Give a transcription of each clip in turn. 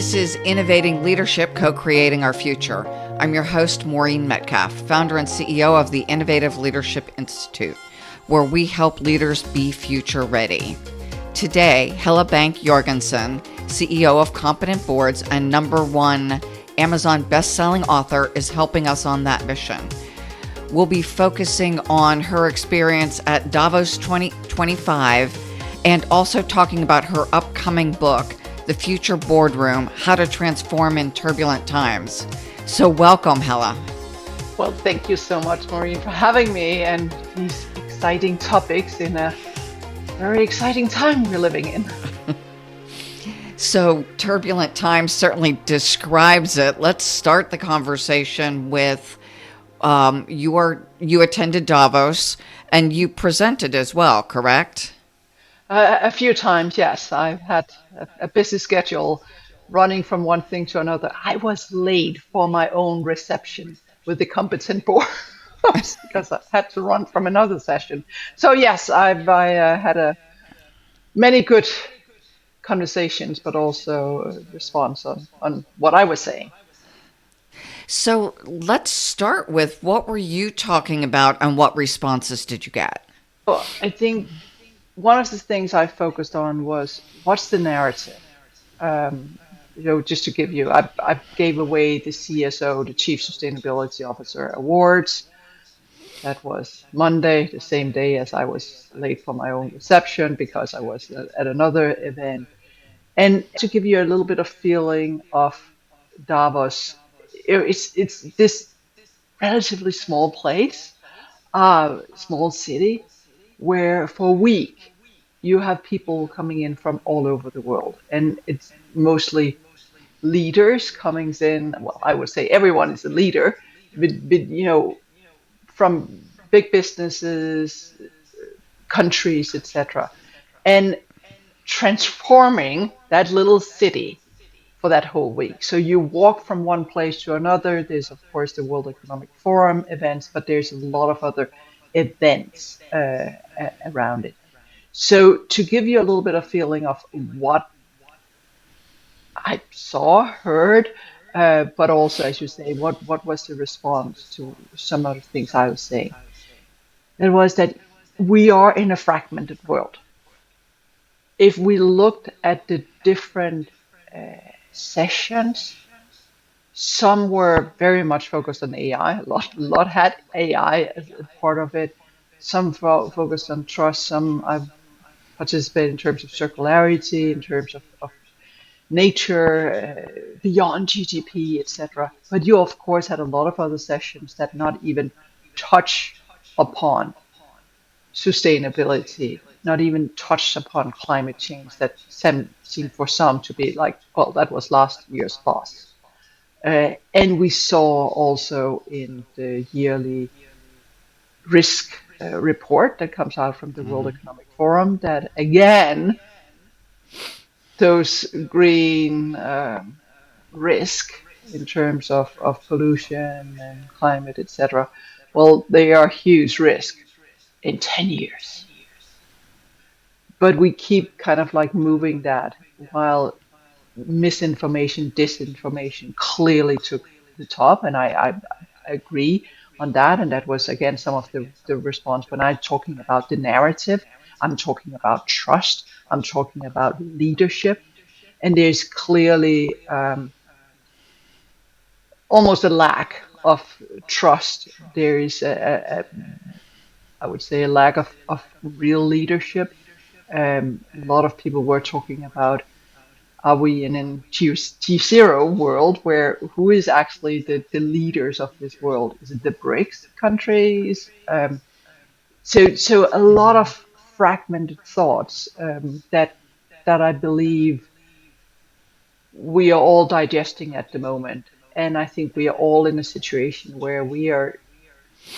This is Innovating Leadership, Co-Creating Our Future. I'm your host, Maureen Metcalf, founder and CEO of the Innovative Leadership Institute, where we help leaders be future ready. Today, Helle Bank Jorgensen, CEO of Competent Boards and #1 Amazon best-selling author, is helping us on that mission. We'll be focusing on her experience at Davos 2025 and also talking about her upcoming book, The Future Boardroom, How to Transform in Turbulent Times. So welcome, Helle. Well, thank you so much, Maureen, for having me and these exciting topics in a very exciting time we're living in. So turbulent times certainly describes it. Let's start the conversation with you attended Davos and you presented as well, correct? A few times, yes. I've had a busy schedule running from one thing to another. I was late for my own reception with the competent board because I had to run from another session. So yes, I had many good conversations, but also a response on what I was saying. So let's start with what were you talking about and what responses did you get? Well, I think one of the things I focused on was what's the narrative? Just to give you, I gave away the CSO, the Chief Sustainability Officer Awards. That was Monday, the same day as I was late for my own reception because I was at another event. And to give you a little bit of feeling of Davos, it's this relatively small place, small city, where for a week you have people coming in from all over the world, and it's mostly leaders coming in. Well, I would say everyone is a leader, but from big businesses, countries, etc., and transforming that little city for that whole week. So you walk from one place to another. There's, of course, the World Economic Forum events, but there's a lot of other events around it. So to give you a little bit of feeling of what I saw, heard, but also, as you say, what was the response to some of the things I was saying? It was that we are in a fragmented world. If we looked at the different sessions, some were very much focused on AI. A lot had AI as a part of it. Some focused on trust. Some I've participated in terms of circularity, in terms of nature, beyond GDP, etc. But you, of course, had a lot of other sessions that not even touch upon sustainability, not even touched upon climate change that seemed for some to be like, well, that was last year's boss. And we saw also in the yearly risk report that comes out from the World Economic Forum that, again, those green risk in terms of pollution and climate, etc., well, they are huge risk in 10 years. But we keep kind of like moving that while misinformation, disinformation clearly took the top. And I agree on that. And that was, again, some of the response. When I'm talking about the narrative, I'm talking about trust, I'm talking about leadership. And there's clearly almost a lack of trust. There is, I would say, a lack of real leadership. A lot of people were talking about, are we in a T0 world where who is actually the leaders of this world? Is it the BRICS countries? So a lot of fragmented thoughts that I believe we are all digesting at the moment. And I think we are all in a situation where we are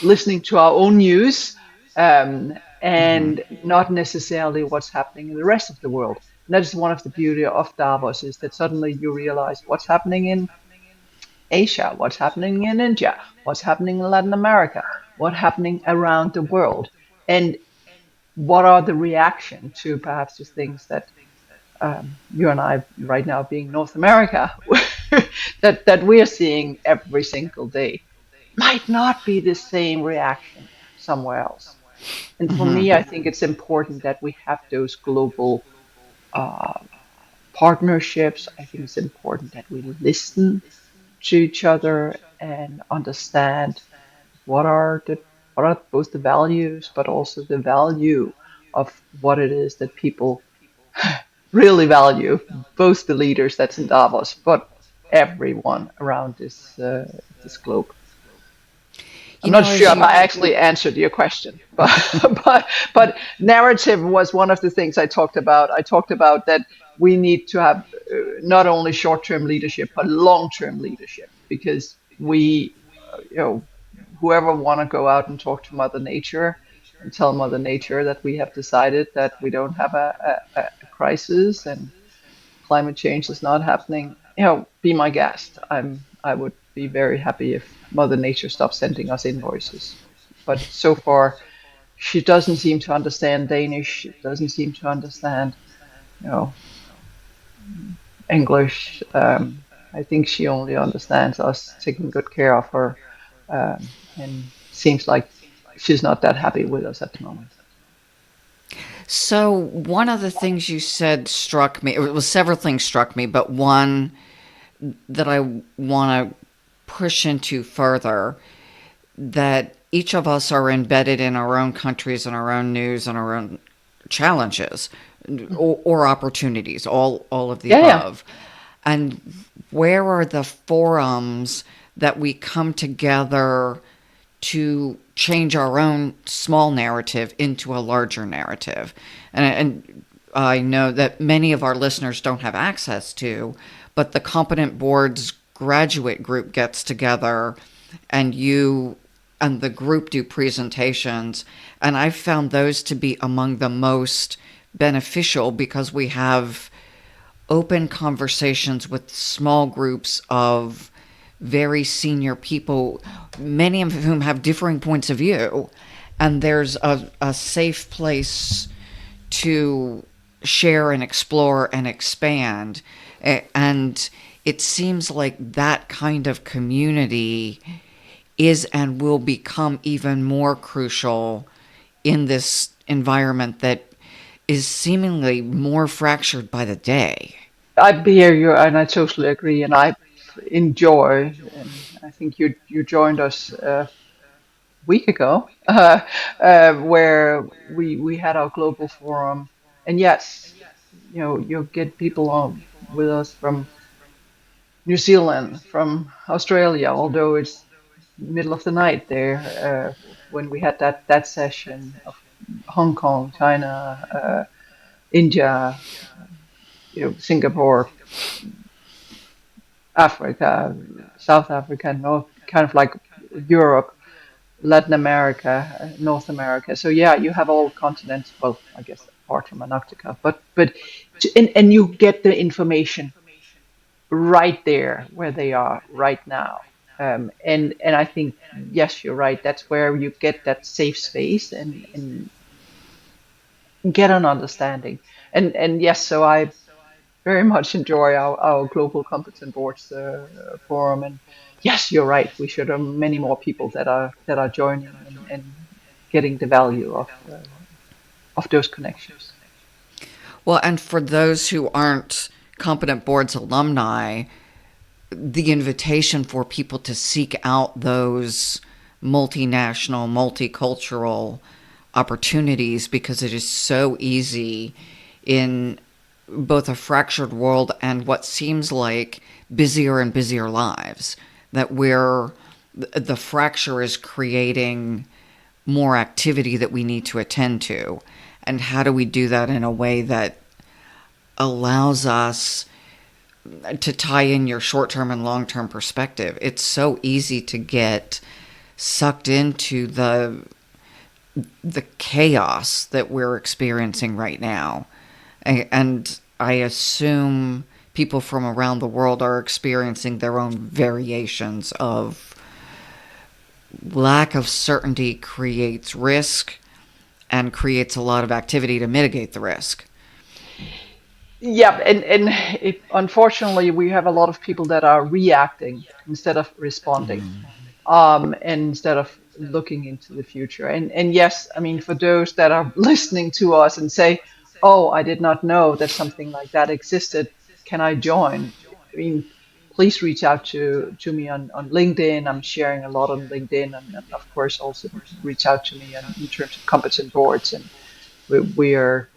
listening to our own news and not necessarily what's happening in the rest of the world. And that is one of the beauty of Davos, is that suddenly you realize what's happening in Asia, what's happening in India, what's happening in Latin America, what's happening around the world, and what are the reaction to perhaps the things that you and I right now being North America, that we are seeing every single day, might not be the same reaction somewhere else. And for me, I think it's important that we have those global partnerships. I think it's important that we listen to each other and understand what are the what are both the values but also the value of what it is that people really value, both the leaders that's in Davos but everyone around this globe. I'm You not know, sure as if you I actually answered your question, but narrative was one of the things I talked about. I talked about that we need to have not only short-term leadership but long-term leadership, because we, whoever want to go out and talk to Mother Nature and tell Mother Nature that we have decided that we don't have a crisis and climate change is not happening, be my guest. I would be very happy if Mother Nature stopped sending us invoices. But so far, she doesn't seem to understand Danish. She doesn't seem to understand, you know, English. I think she only understands us taking good care of her, and seems like she's not that happy with us at the moment. So one of the things you said struck me. It was several things struck me, but one that I want to push into further, that each of us are embedded in our own countries and our own news and our own challenges or opportunities, all of the Yeah, yeah. above. And where are the forums that we come together to change our own small narrative into a larger narrative? And I know that many of our listeners don't have access to, but the Competent Boards graduate group gets together, and you and the group do presentations. And I've found those to be among the most beneficial because we have open conversations with small groups of very senior people, many of whom have differing points of view. And there's a safe place to share and explore and expand. And it seems like that kind of community is and will become even more crucial in this environment that is seemingly more fractured by the day. I hear you, and I totally agree. And I enjoy, and I think you joined us a week ago, where we had our global forum. And yes, you get people on with us from New Zealand, from Australia, although it's middle of the night there, when we had that session of Hong Kong, China, India, Singapore, Africa, South Africa, North, kind of like Europe, Latin America, North America. So yeah, you have all continents. Well, I guess apart from Antarctica, but and you get the information right there where they are right now. And I think, yes, you're right. That's where you get that safe space and get an understanding. And yes, so I very much enjoy our global competent boards forum. And yes, you're right. We should have many more people that are joining and getting the value of those connections. Well, and for those who aren't Competent Boards alumni, the invitation for people to seek out those multinational, multicultural opportunities, because it is so easy in both a fractured world and what seems like busier and busier lives that the fracture is creating more activity that we need to attend to. And how do we do that in a way that allows us to tie in your short-term and long-term perspective? It's so easy to get sucked into the chaos that we're experiencing right now. And I assume people from around the world are experiencing their own variations of lack of certainty creates risk and creates a lot of activity to mitigate the risk. Yeah, and unfortunately, we have a lot of people that are reacting instead of responding, and instead of looking into the future. And yes, I mean, for those that are listening to us and say, "Oh, I did not know that something like that existed. Can I join?" I mean, please reach out to me on LinkedIn. I'm sharing a lot on LinkedIn, and of course, also reach out to me in terms of competent boards. And we are,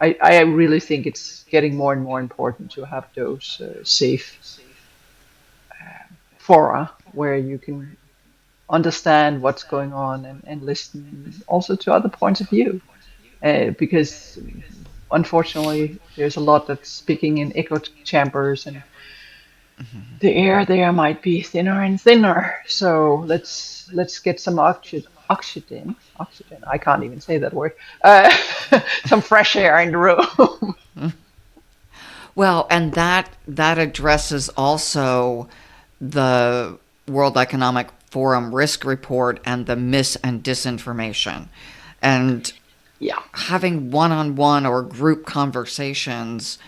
I really think it's getting more and more important to have those safe fora where you can understand what's going on and listen also to other points of view. Because unfortunately, there's a lot that's speaking in echo chambers, and the air there might be thinner and thinner. So let's get some oxygen. I can't even say that word. Some fresh air in the room. Well, and that addresses also the World Economic Forum risk report and the mis and disinformation. And Yeah. having one-on-one or group conversations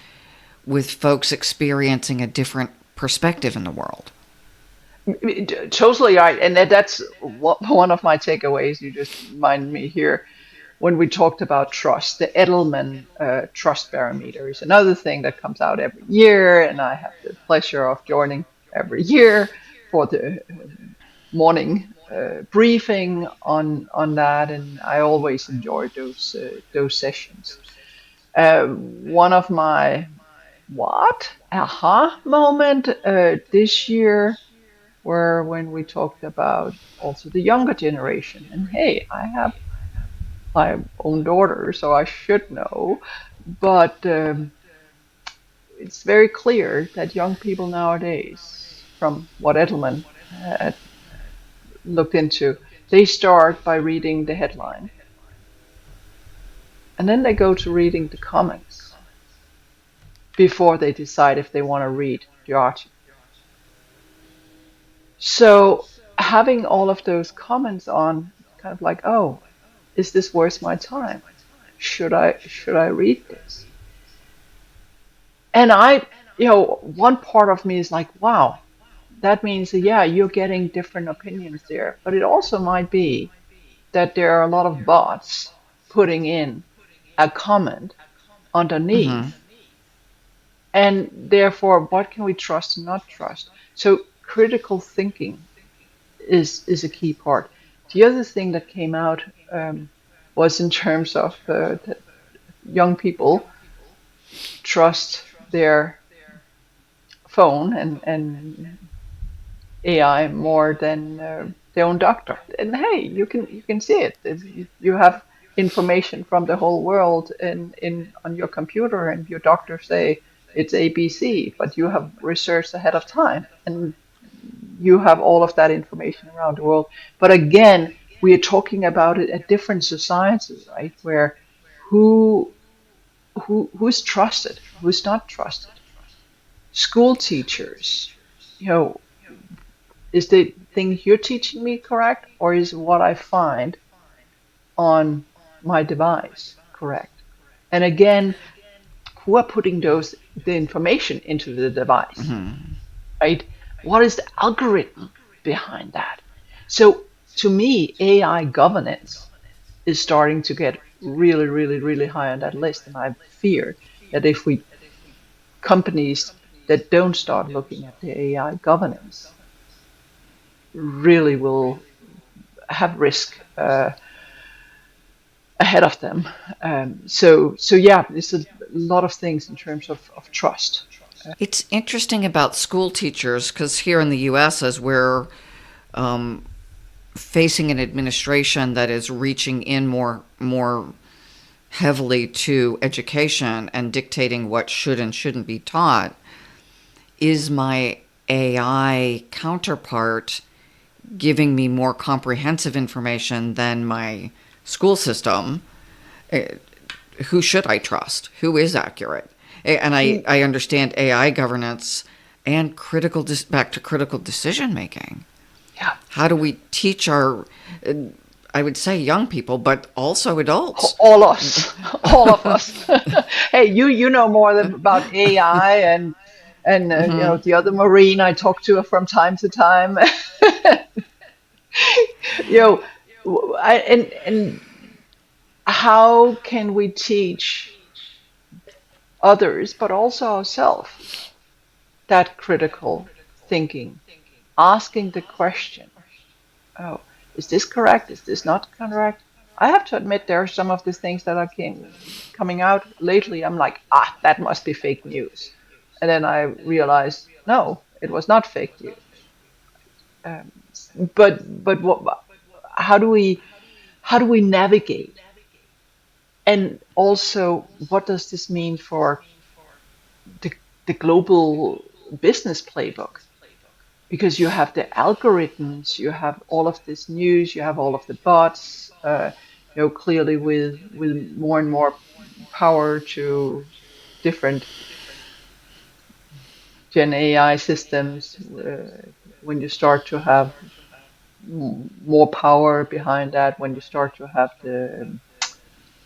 with folks experiencing a different perspective in the world. Totally right, and that's one of my takeaways. You just reminded me here when we talked about trust. The Edelman Trust Barometer is another thing that comes out every year, and I have the pleasure of joining every year for the morning briefing on that, and I always enjoy those sessions. One of my aha moment this year were when we talked about also the younger generation. And hey, I have my own daughter, so I should know. But it's very clear that young people nowadays, from what Edelman had looked into, they start by reading the headline and then they go to reading the comments before they decide if they want to read the article. So having all of those comments on, kind of like, oh, is this worth my time? Should I read this? And one part of me is like, wow, that means that, yeah, you're getting different opinions there. But it also might be that there are a lot of bots putting in a comment underneath. And therefore, what can we trust and not trust? So critical thinking is a key part. The other thing that came out was in terms of young people trust their phone and AI more than their own doctor. And hey, you can see it. You have information from the whole world in on your computer, and your doctor say it's ABC, but you have researched ahead of time, and you have all of that information around the world. But again, we are talking about it at different societies, right? Where who who's trusted, who's not trusted. School teachers, you know, is the thing you're teaching me correct, or is what I find on my device correct? And again, who are putting the information into the device, right? What is the algorithm behind that? So to me, AI governance is starting to get really, really, really high on that list, and I fear that if we companies that don't start looking at the AI governance really will have risk ahead of them. So yeah, there's a lot of things in terms of trust. It's interesting about school teachers because here in the U.S., as we're facing an administration that is reaching in more heavily to education and dictating what should and shouldn't be taught, is my AI counterpart giving me more comprehensive information than my school system? Who should I trust? Who is accurate? And I understand AI governance and back to critical decision making. Yeah. How do we teach our I would say young people, but also adults. All us, all of us. Hey, you know more about AI and the other Maureen I talk to from time to time. you know, and how can we teach others, but also ourselves, that critical thinking, asking the question, oh, is this correct? Is this not correct? I have to admit there are some of these things that are coming out lately. I'm like, that must be fake news. And then I realized, no, it was not fake news. Um, but how do we navigate? And also, what does this mean for the, the global business playbook? Because you have the algorithms, you have all of this news, you have all of the bots, clearly with more and more power to different Gen AI systems. When you start to have more power behind that, when you start to have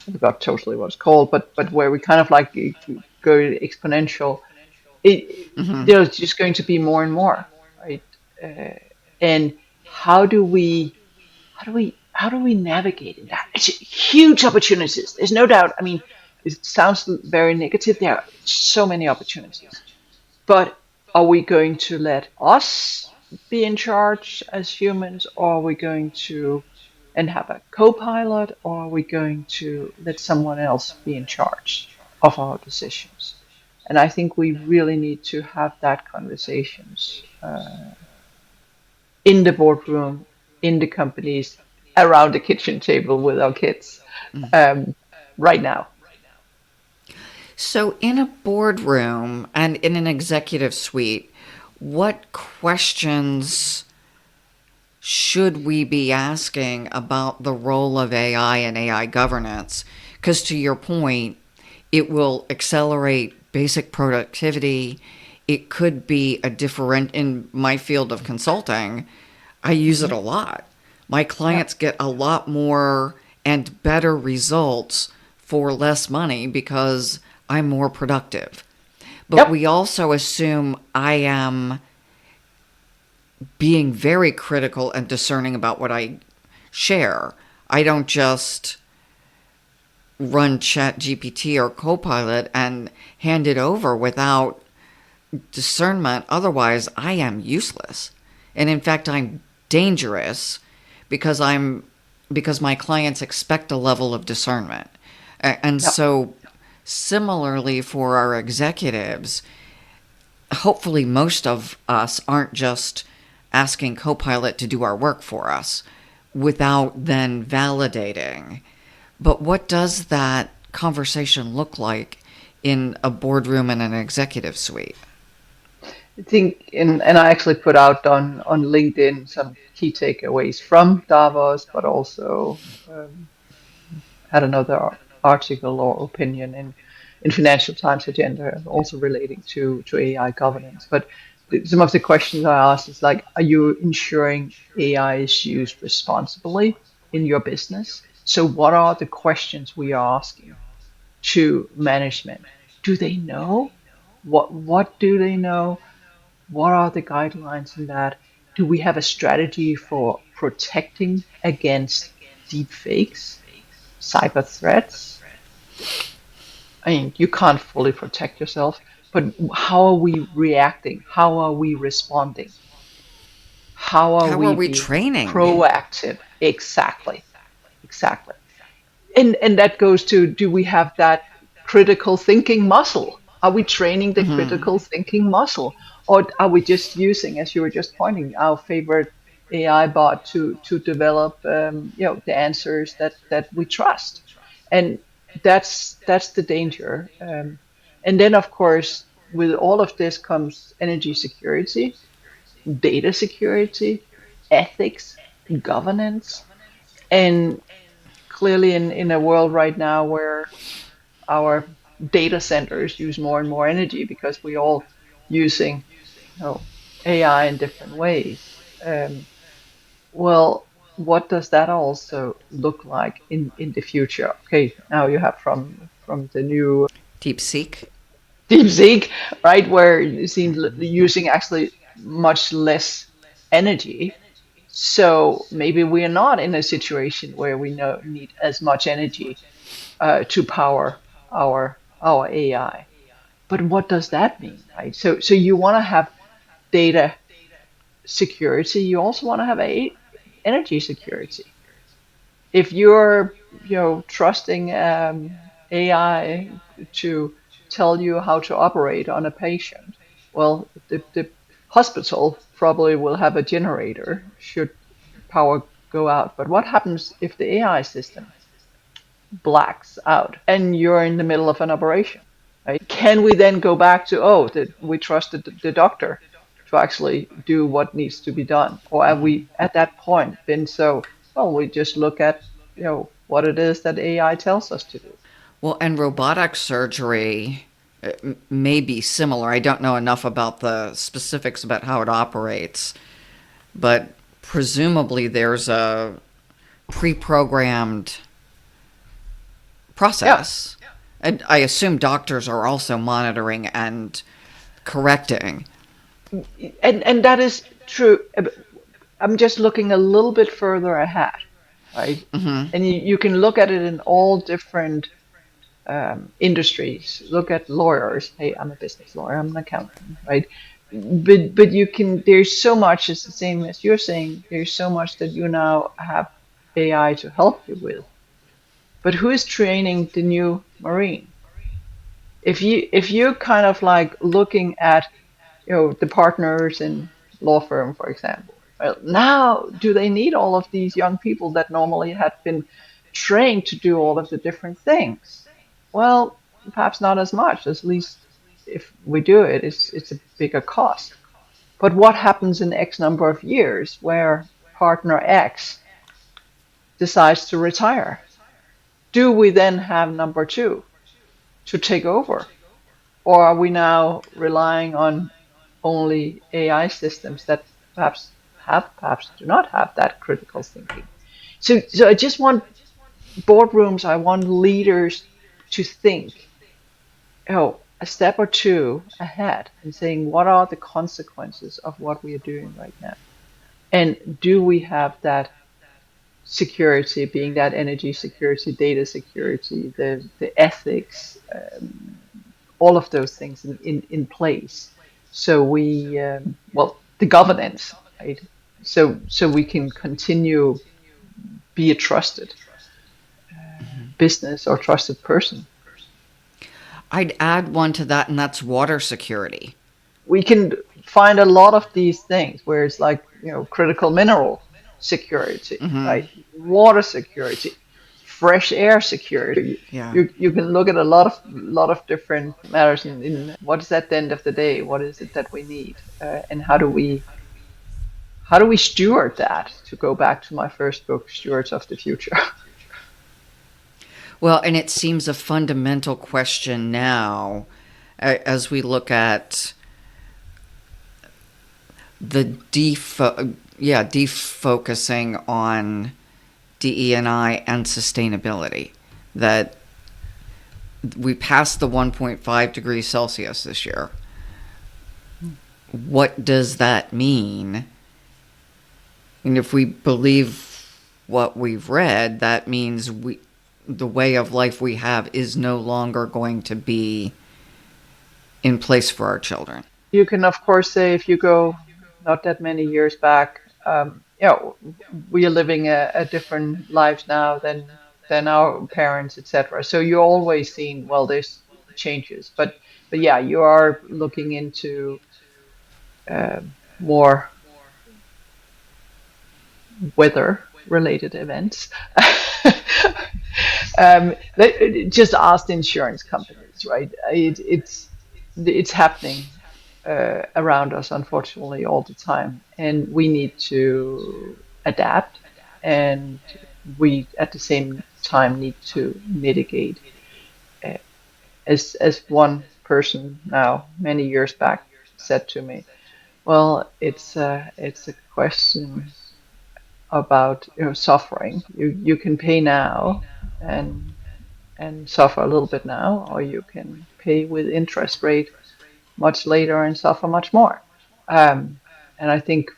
I forgot totally what it's called, but where we kind of like go exponential, there's just going to be more and more, right? Uh, and how do we navigate in that? It's huge opportunities. There's no doubt. I mean, it sounds very negative. There are so many opportunities, but are we going to let us be in charge as humans, or are we going to and have a co-pilot, or are we going to let someone else be in charge of our decisions? And I think we really need to have that conversations in the boardroom, in the companies, around the kitchen table with our kids um, right now. So, in a boardroom and in an executive suite, what questions should we be asking about the role of AI and AI governance? Because to your point, it will accelerate basic productivity. It could be a different, in my field of consulting, I use it Mm-hmm. a lot. My Yep. clients get a lot more and better results for less money because I'm more productive. But Yep. we also assume I am being very critical and discerning about what I share. I don't just run Chat GPT or Copilot and hand it over without discernment. Otherwise, I am useless. And in fact, I'm dangerous because because my clients expect a level of discernment. And Yep. so similarly for our executives, hopefully most of us aren't just asking Copilot to do our work for us without then validating. But what does that conversation look like in a boardroom and an executive suite? I think, and I actually put out on LinkedIn some key takeaways from Davos, but also had another article or opinion in Financial Times Agenda, also relating to AI governance. But some of the questions I asked is like, are you ensuring AI is used responsibly in your business? So what are the questions we are asking to management? Do they know? What do they know? What are the guidelines in that? Do we have a strategy for protecting against deep fakes, cyber threats? I mean, you can't fully protect yourself, but how are we reacting? How are we responding? How are How are we we being training? proactive? Exactly, exactly. And that goes to, do we have that critical thinking muscle? Are we training the critical thinking muscle? Or are we just using, as you were just pointing, our favorite AI bot to develop the answers that we trust? And that's the danger. And then of course with all of this comes energy security, data security, ethics, governance, and clearly in a world right now where our data centers use more and more energy because we all using AI in different ways. Well, what does that also look like in the future? Okay, now you have from the new Deep Seek. DeepSeek, right, where it seems using actually much less energy. So maybe we are not in a situation where we need as much energy to power our AI. But what does that mean, right? So you want to have data security. You also want to have energy security. If you're trusting AI to tell you how to operate on a patient, well, the hospital probably will have a generator should power go out. But what happens if the AI system blacks out and you're in the middle of an operation, right? Can we then go back to, oh, we trusted the doctor to actually do what needs to be done? Or have we at that point been so, well, we just look at, what it is that AI tells us to do? Well, and robotic surgery may be similar. I don't know enough about the specifics about how it operates, but presumably there's a pre-programmed Yeah. process. And I assume doctors are also monitoring and correcting. And that is true. I'm just looking a little bit further ahead, right? And you can look at it in all different industries. Look at lawyers. Hey, I'm a business lawyer. I'm an accountant, right? But you can. There's so much. It's the same as you're saying. There's so much that you now have AI to help you with. But who is training the new Marine? If you're kind of like looking at the partners in law firm, for example, well, now do they need all of these young people that normally had been trained to do all of the different things? Well, perhaps not as much. At least if we do it, it's a bigger cost. But what happens in X number of years where partner X decides to retire? Do we then have number two to take over? Or are we now relying on only AI systems that perhaps perhaps do not have that critical thinking? So I just want boardrooms, I want leaders to think, a step or two ahead and saying, what are the consequences of what we are doing right now? And do we have that security, being that energy security, data security, the ethics, all of those things in place. So we, well, the governance, right? So we can continue be a trusted business or trusted person. I'd add one to that, and that's water security. We can find a lot of these things where it's like, critical mineral security, right? Water security, fresh air security. Yeah. You can look at a lot of different matters in what is at the end of the day, what is it that we need, and how do we steward that? To go back to my first book, Stewards of the Future. Well, and it seems a fundamental question now as we look at the defocusing on DE&I and sustainability, that we passed the 1.5 degrees Celsius this year. What does that mean? And if we believe what we've read, that means the way of life we have is no longer going to be in place for our children. You can, of course, say if you go not that many years back, we are living a different lives now than our parents, etc. So you're always seeing, well, there's changes, but yeah, you are looking into more weather related events. Just ask the insurance companies, right? It's happening around us, unfortunately, all the time, and we need to adapt, and we at the same time need to mitigate. Uh, as one person now many years back said to me, well, it's a question about suffering. You can pay now and suffer a little bit now, or you can pay with interest rate much later and suffer much more. And I think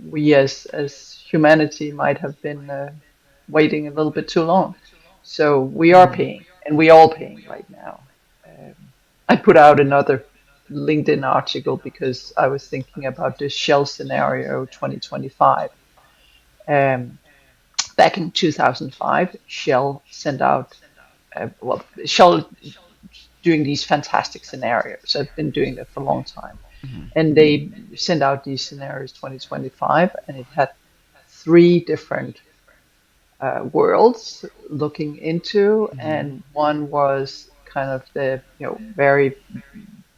we as humanity might have been waiting a little bit too long. So we are paying, and we all paying right now. Um, I put out another LinkedIn article because I was thinking about this Shell scenario 2025. Um, Back in 2005, Shell sent out, Shell doing these fantastic scenarios. I've been doing that for a long time. And they sent out these scenarios 2025, and it had three different worlds looking into, and one was kind of the very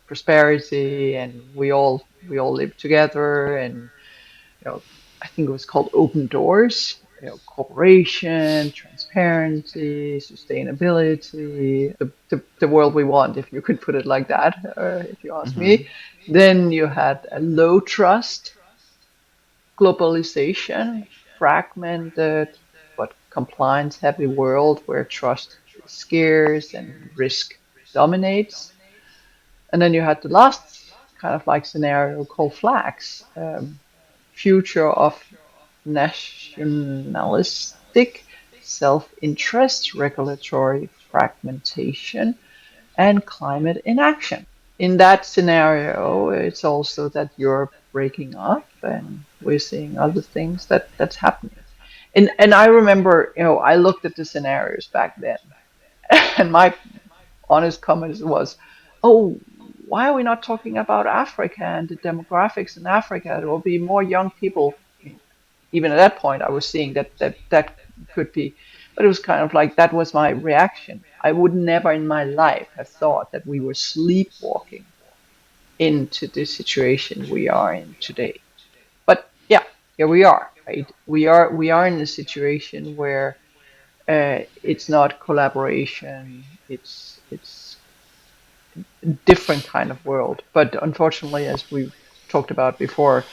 prosperity, and we all live together, and I think it was called Open Doors, cooperation, transparency, sustainability, the world we want, if you could put it like that, if you ask me. Then you had a low trust, globalization, fragmented but compliance heavy world where trust is scarce and risk dominates. And then you had the last kind of like scenario called flags, future of nationalistic self-interest, regulatory fragmentation, and climate inaction. In that scenario, it's also that Europe breaking up, and we're seeing other things that's happening. And I remember, I looked at the scenarios back then, and my honest comment was, "Oh, why are we not talking about Africa and the demographics in Africa? There will be more young people." Even at that point, I was seeing that could be, but it was kind of like that was my reaction. I would never in my life have thought that we were sleepwalking into the situation we are in today. But yeah, here we are, right? We are in a situation where it's not collaboration. It's a different kind of world. But unfortunately, as we talked about before,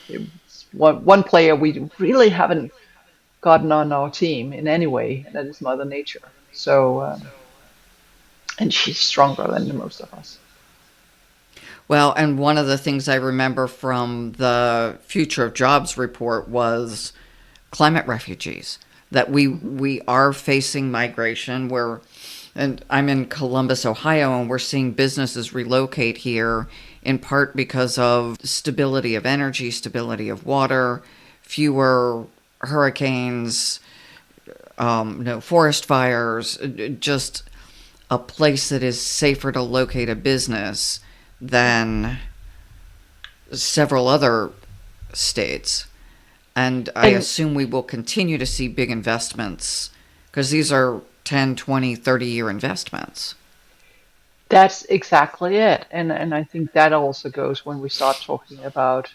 it's one player we really haven't gotten on our team in any way, and that is Mother Nature. So, and she's stronger than the most of us. Well, and one of the things I remember from the Future of Jobs report was climate refugees. That we are facing migration. And I'm in Columbus, Ohio, and we're seeing businesses relocate here in part because of stability of energy, stability of water, fewer hurricanes, no forest fires, just a place that is safer to locate a business than several other states. And I And assume we will continue to see big investments because these are 10, 20, 30-year investments. that's exactly it. And I think that also goes when we start talking about,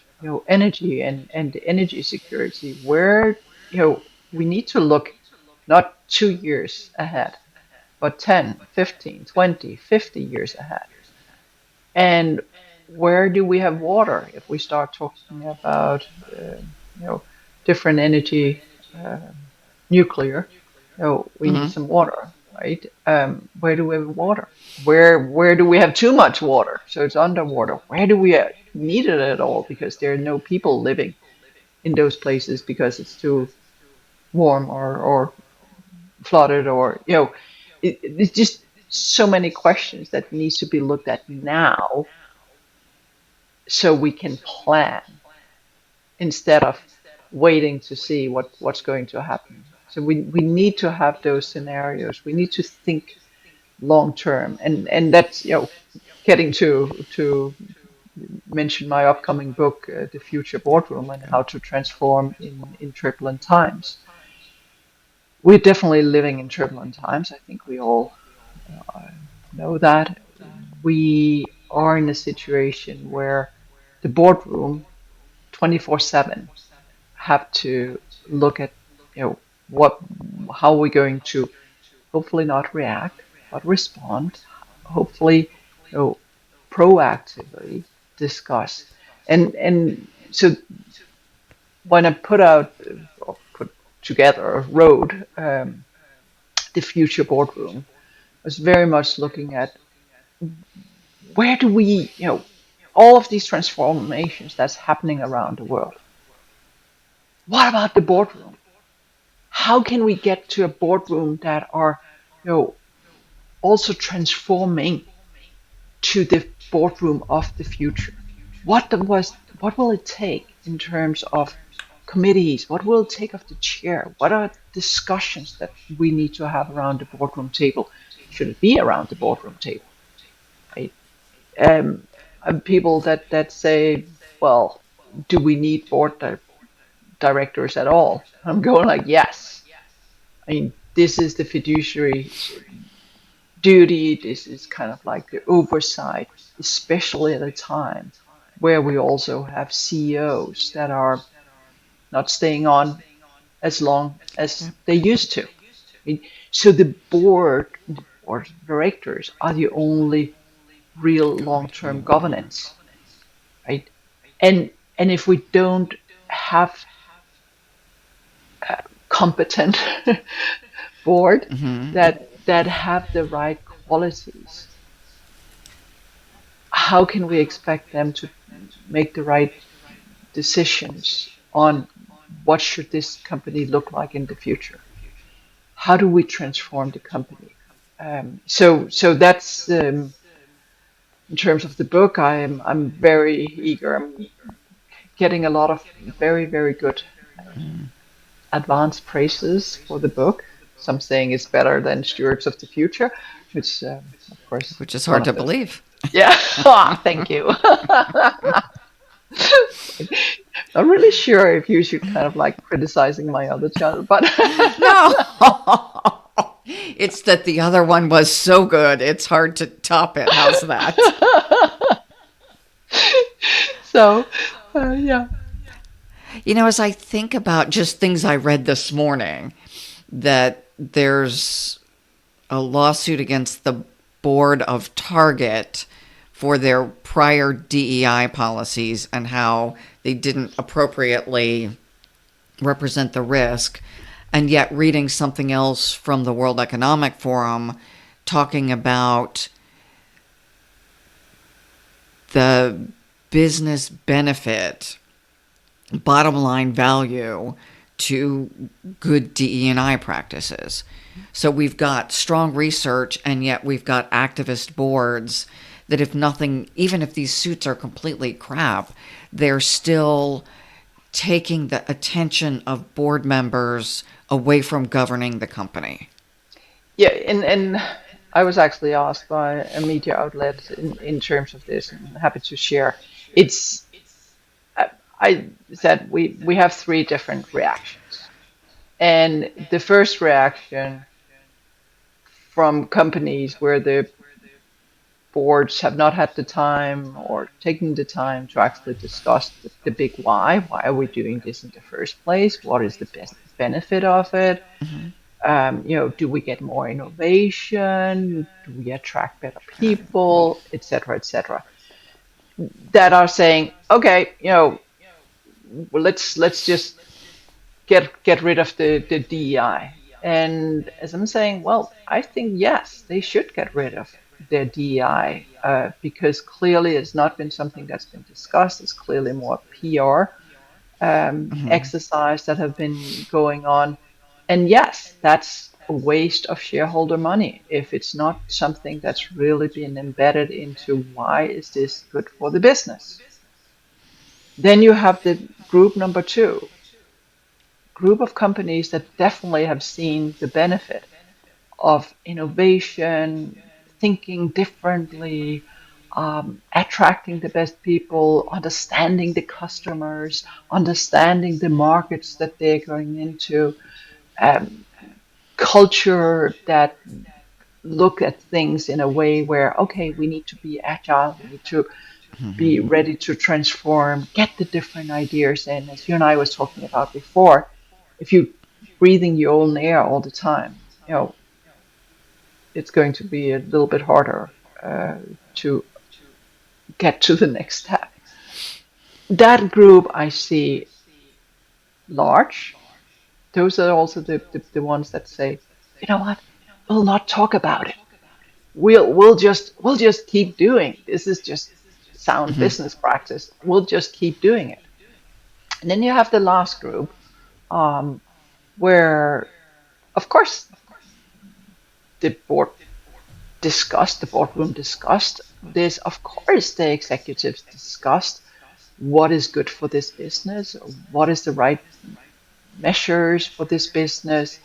energy and energy security, where, we need to look not 2 years ahead, but 10, 15, 20, 50 years ahead. And where do we have water if we start talking about, different energy, uh, nuclear? We need some water, right? Where do we have water? Where do we have too much water? So it's underwater. Where do we need it at all? Because there are no people living in those places because it's too warm or flooded, or it's just so many questions that needs to be looked at now so we can plan instead of waiting to see what's going to happen. So we need to have those scenarios. We need to think long term, and that's getting to mention my upcoming book, The Future Boardroom, and how to transform in turbulent times. We're definitely living in turbulent times. I think we all know that. We are in a situation where the boardroom 24/7 have to look at what how we're going to hopefully not react but respond, hopefully proactively discuss. And so when I put out together wrote, the Future Boardroom, was very much looking at where do we, all of these transformations that's happening around the world. What about the boardroom? How can we get to a boardroom that are, also transforming to the boardroom of the future? What will it take in terms of committees? What will it take of the chair? What are discussions that we need to have around the boardroom table? Should it be around the boardroom table? Right? People that say, well, do we need directors at all? I'm going like, yes. I mean, this is the fiduciary duty. This is kind of like the oversight, especially at a time where we also have CEOs that are not staying on as long as they used to. I mean, so the board or directors are the only real long-term governance, right? And if we don't have competent board that have the right qualities, how can we expect them to make the right decisions on what should this company look like in the future? How do we transform the company? So that's in terms of the book. I'm very eager. I'm getting a lot of very very good advanced praises for the book. Some saying it's better than Stewards of the Future, which of course Which is one hard of to those. believe. Yeah, thank you. Not really sure if you should kind of like criticizing my other channel, but No. It's that the other one was so good, it's hard to top it. How's that? so yeah. As I think about just things I read this morning, that there's a lawsuit against the board of Target for their prior DEI policies and how they didn't appropriately represent the risk. And yet, reading something else from the World Economic Forum talking about the business benefit, bottom line value to good DE&I practices. So we've got strong research, and yet we've got activist boards that, if nothing, even if these suits are completely crap, they're still taking the attention of board members away from governing the company. Yeah, and I was actually asked by a media outlet in terms of this, and I'm happy to share. It's I said we have three different reactions, and the first reaction from companies where the boards have not had the time or taken the time to actually discuss the big why. Why are we doing this in the first place? What is the best benefit of it? Do we get more innovation? Do we attract better people, etc., etc.? That are saying, okay, well, let's just get rid of the DEI. And as I'm saying, well, I think yes, they should get rid of their DEI because clearly it's not been something that's been discussed. It's clearly more PR exercise that have been going on. And yes, that's a waste of shareholder money if it's not something that's really been embedded into why is this good for the business. Then you have the group number two, group of companies that definitely have seen the benefit of innovation, thinking differently, attracting the best people, understanding the customers, understanding the markets that they're going into, culture that look at things in a way where, okay, we need to be agile, we need to be ready to transform, get the different ideas in. As you and I was talking about before, if you breathing your own air all the time, it's going to be a little bit harder to get to the next step. That group I see large, those are also the ones that say, you know what, we'll not talk about it. We'll just keep doing. This is just sound business practice. We'll just keep doing it. And then you have the last group, where, of course, the boardroom discussed this. Of course, the executives discussed what is good for this business, what is the right measures for this business.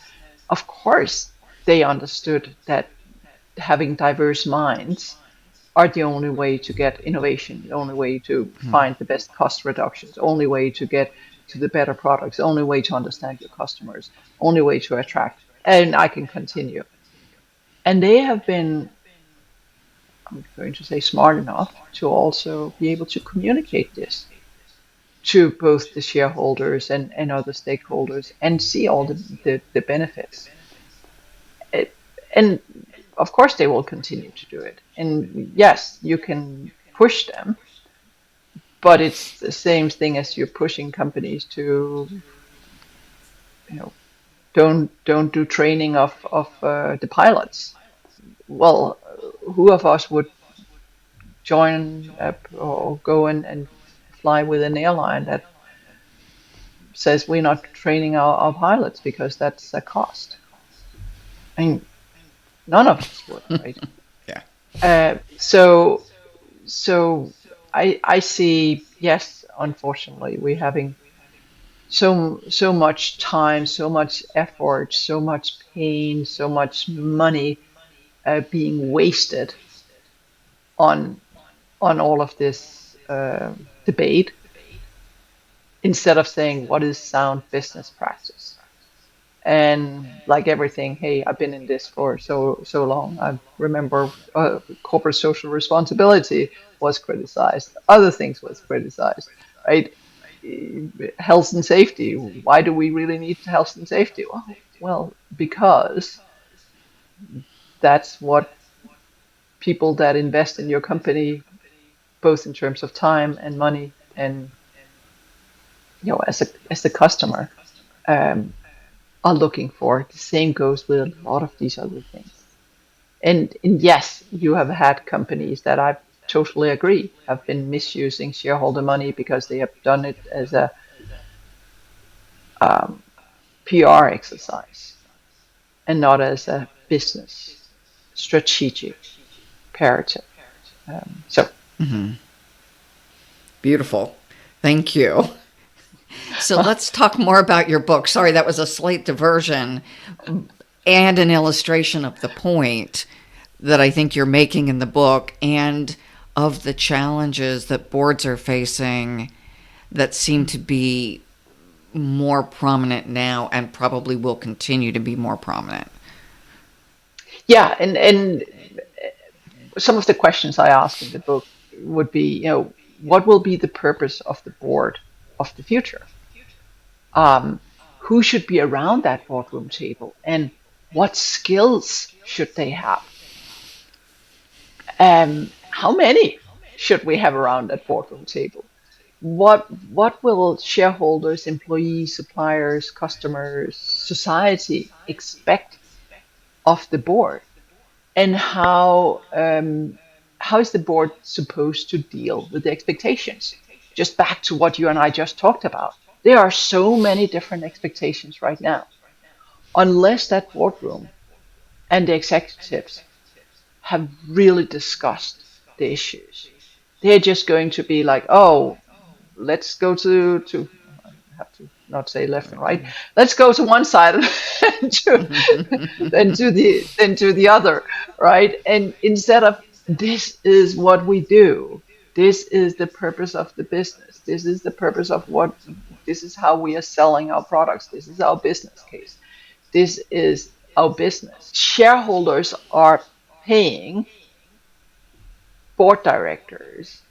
Of course, they understood that having diverse minds are the only way to get innovation, the only way to find the best cost reductions, only way to get to the better products, only way to understand your customers, only way to attract. And I can continue. And they have been, I'm going to say, smart enough to also be able to communicate this to both the shareholders and other stakeholders and see all the benefits. And of course, they will continue to do it. And yes, you can push them, but it's the same thing as you're pushing companies to, you know, don't do training of the pilots. Well, who of us would join or go and fly with an airline that says we're not training our pilots because that's a cost? I mean, none of us would, right? Yeah. So I see, yes, unfortunately, we're having so much time, so much effort, so much pain, so much money being wasted on all of this debate, instead of saying what is sound business practice. And like everything, hey, I've been in this for so long. I remember corporate social responsibility was criticized. Other things was criticized, right? Health and safety. Why do we really need health and safety? Well, because that's what people that invest in your company, both in terms of time and money, and as a customer, um, are looking for. The same goes with a lot of these other things. And yes, you have had companies that I totally agree have been misusing shareholder money because they have done it as a PR exercise and not as a business strategic imperative. So Beautiful. Thank you. So let's talk more about your book. Sorry, that was a slight diversion and an illustration of the point that I think you're making in the book and of the challenges that boards are facing that seem to be more prominent now and probably will continue to be more prominent. yeah, and some of the questions I ask in the book would be, what will be the purpose of the board of the future? Who should be around that boardroom table, and what skills should they have? How many should we have around that boardroom table? What will shareholders, employees, suppliers, customers, society expect of the board? And how is the board supposed to deal with the expectations? Just back to what you and I just talked about. There are so many different expectations right now. Unless that boardroom and the executives have really discussed the issues, they're just going to be like, oh, let's go to I have to not say left and right. Let's go to one side and then to the other, right? And instead of, this is what we do. This is the purpose of the business. This is the purpose of what. This is how we are selling our products. This is our business case. This is our business. Shareholders are paying board directors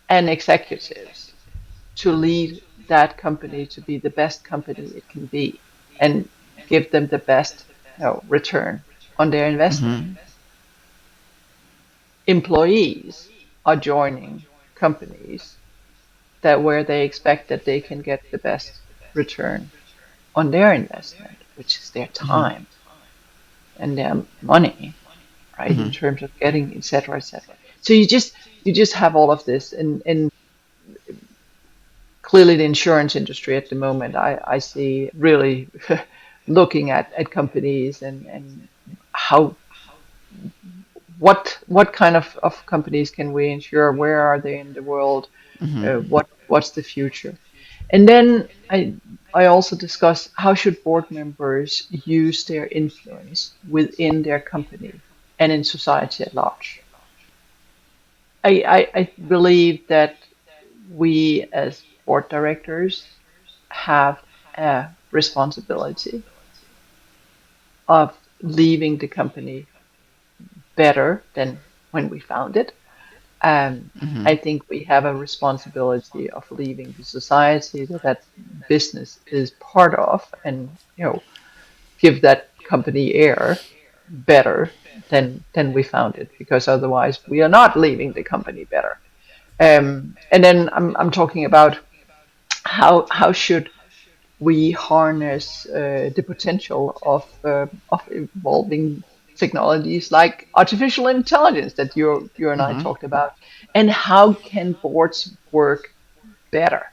and executives to lead that company to be the best company it can be and give them the best return on their investment. Employees are joining companies that where they expect that they can get the best return on their investment, which is their time and their money, right? In terms of getting, et cetera, et cetera. So you just have all of this, and clearly the insurance industry at the moment, I see really looking at companies and how what kind of companies can we insure? Where are they in the world? What's the future? And then I also discuss how should board members use their influence within their company and in society at large. I believe that we as board directors have a responsibility of leaving the company better than when we found it. I think we have a responsibility of leaving the society that business is part of, and give that company air better than we found it, because otherwise we are not leaving the company better. And then I'm talking about how should we harness the potential of evolving technologies like artificial intelligence that you and I talked about, and how can boards work better.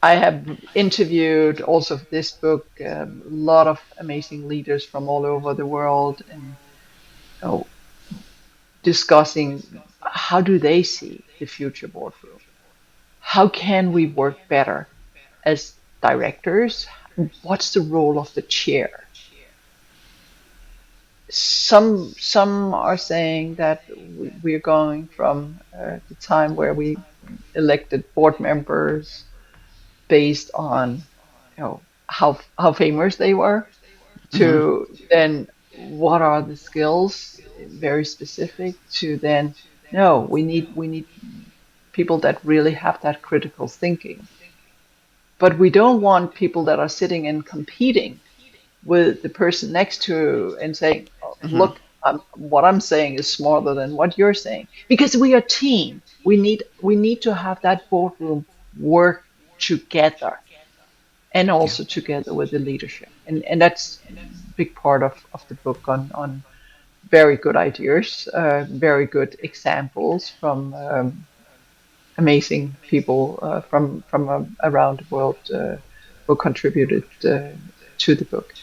I have interviewed also for this book a lot of amazing leaders from all over the world, and know, discussing how do they see the future boardroom. How can we work better as directors? What's the role of the chair? Some are saying that we're going from the time where we elected board members based on how famous they were, to then what are the skills, very specific, to then no, we need people that really have that critical thinking. But we don't want people that are sitting and competing with the person next to and saying, oh, look, what I'm saying is smarter than what you're saying. Because we are a team. We need to have that boardroom work together, and Yeah. also together with the leadership. And that's a big part of the book on very good ideas, very good examples from amazing people from around the world who contributed to the book.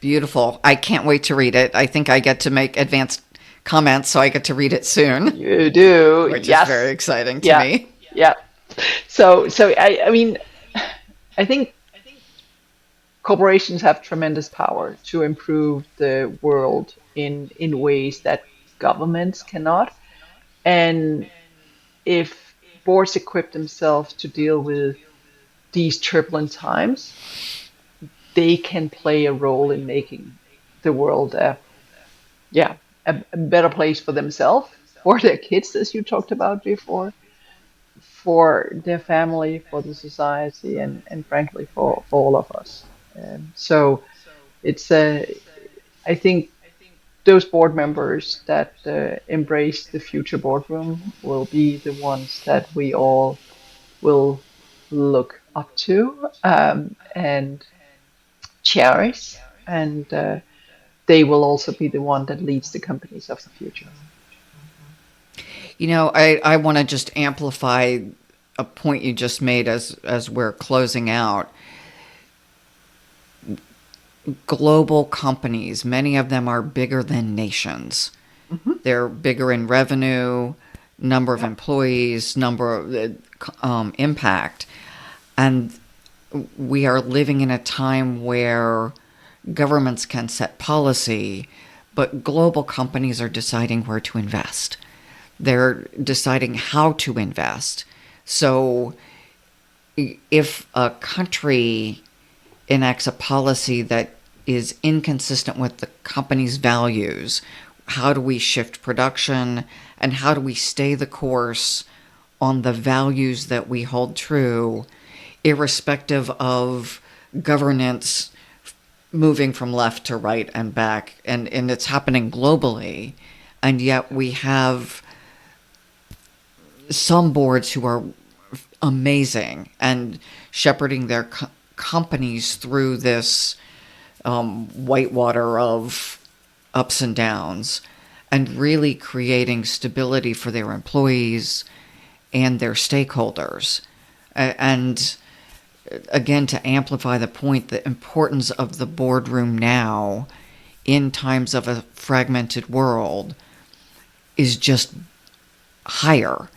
Beautiful. I can't wait to read it. I think I get to make advanced comments, so I get to read it soon, You do, which is very yes, exciting to yeah, me. yeah. So I mean, I think corporations have tremendous power to improve the world in ways that governments cannot. And if boards equip themselves to deal with these turbulent times, they can play a role in making the world a better place for themselves, for their kids, as you talked about before, for their family, for the society, and frankly for all of us. So it's I think those board members that embrace the future boardroom will be the ones that we all will look up to, and cherish, and they will also be the one that leads the companies of the future. I want to just amplify a point you just made as we're closing out. Global companies, many of them are bigger than nations. Mm-hmm. They're bigger in revenue, number of Yeah. employees, number of impact. And we are living in a time where governments can set policy, but global companies are deciding where to invest. They're deciding how to invest. So if a country enacts a policy that is inconsistent with the company's values, how do we shift production, and how do we stay the course on the values that we hold true, irrespective of governance moving from left to right and back? And it's happening globally, and yet we have some boards who are amazing and shepherding their companies through this whitewater of ups and downs, and really creating stability for their employees and their stakeholders. And again, to amplify the point, the importance of the boardroom now in times of a fragmented world is just higher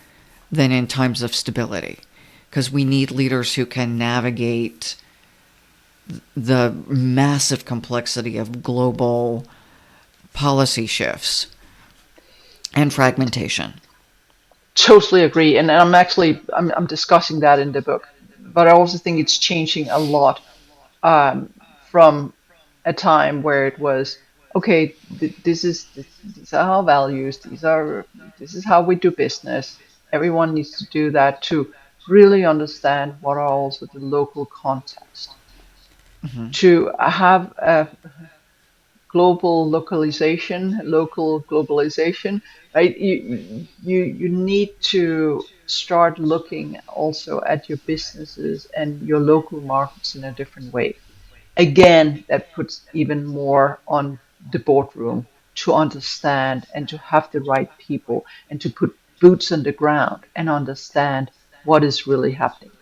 than in times of stability, because we need leaders who can navigate the massive complexity of global policy shifts and fragmentation. Totally agree, and I'm discussing that in the book, but I also think it's changing a lot from a time where it was okay. These are our values. This is how we do business. Everyone needs to do that to really understand what are also the local context. Mm-hmm. To have a global localization, local globalization, right? You need to start looking also at your businesses and your local markets in a different way. Again, that puts even more on the boardroom to understand and to have the right people and to put boots on the ground and understand what is really happening.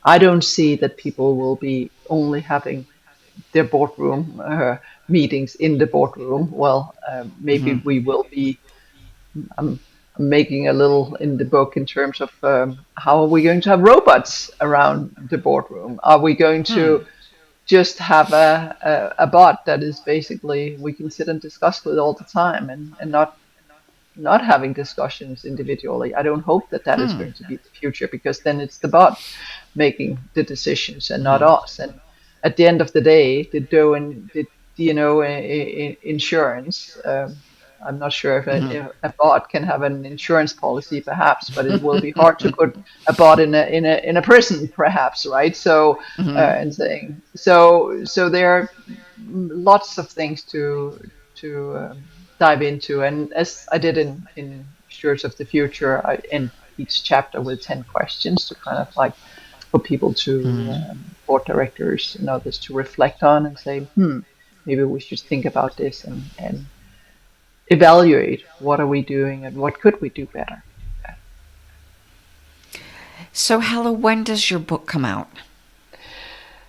I don't see that people will be only having their boardroom meetings in the boardroom. Well, maybe Mm-hmm. we will be. I'm making a little in the book in terms of how are we going to have robots around the boardroom? Are we going to just have a bot that is basically we can sit and discuss with all the time and not having discussions individually? I don't hope that that is going to be the future, because then it's the bot making the decisions and not us. And at the end of the day, the dough and the insurance. I'm not sure if a bot can have an insurance policy, perhaps, but it will be hard to put a bot in a person, perhaps, right? So and saying so there are lots of things to dive into, and as I did in Stewards of the Future, I end each chapter with 10 questions to kind of like for people to board directors and others to reflect on and say, maybe we should think about this and evaluate what are we doing and what could we do better. So, Helle, when does your book come out?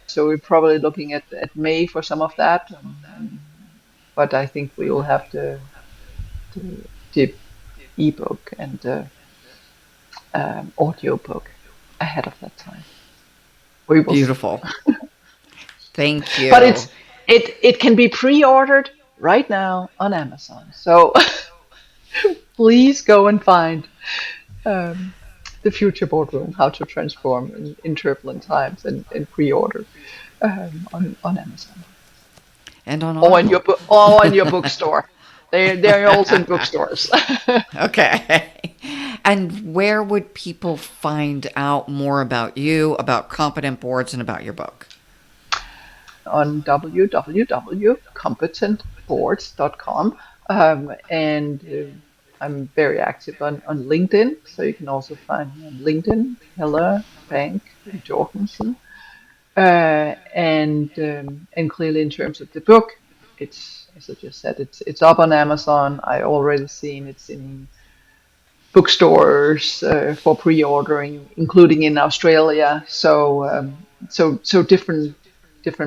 So we're probably looking at May for some of that, but I think we will have the ebook and the audio book ahead of that time. We will Beautiful. Thank you. But it can be pre-ordered right now on Amazon. So please go and find the Future Boardroom: How to Transform in Turbulent Times, and pre-order on Amazon. And on Or in your Audible. or in your bookstore. They're also in bookstores. Okay. And where would people find out more about you, about Competent Boards, and about your book? On www.competentboards.com. And I'm very active on LinkedIn, so you can also find me on LinkedIn, Helle Bank Jorgensen. And clearly, in terms of the book, it's, as I just said, it's up on Amazon. I already seen it's in bookstores for pre-ordering, including in Australia. So different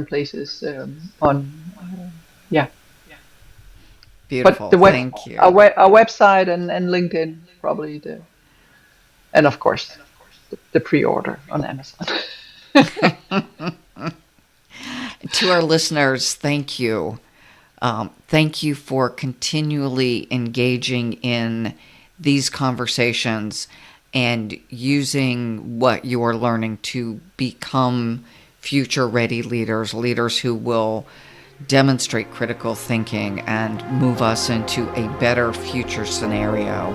places on yeah. Beautiful. But the Thank you. our website and LinkedIn probably and of course the pre-order on Amazon. To our listeners, thank you. Thank you for continually engaging in these conversations and using what you are learning to become future-ready leaders, leaders who will demonstrate critical thinking and move us into a better future scenario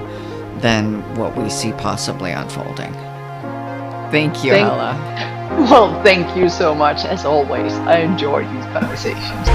than what we see possibly unfolding. Thank you, Helle. Well, thank you so much. As always, I enjoy these conversations.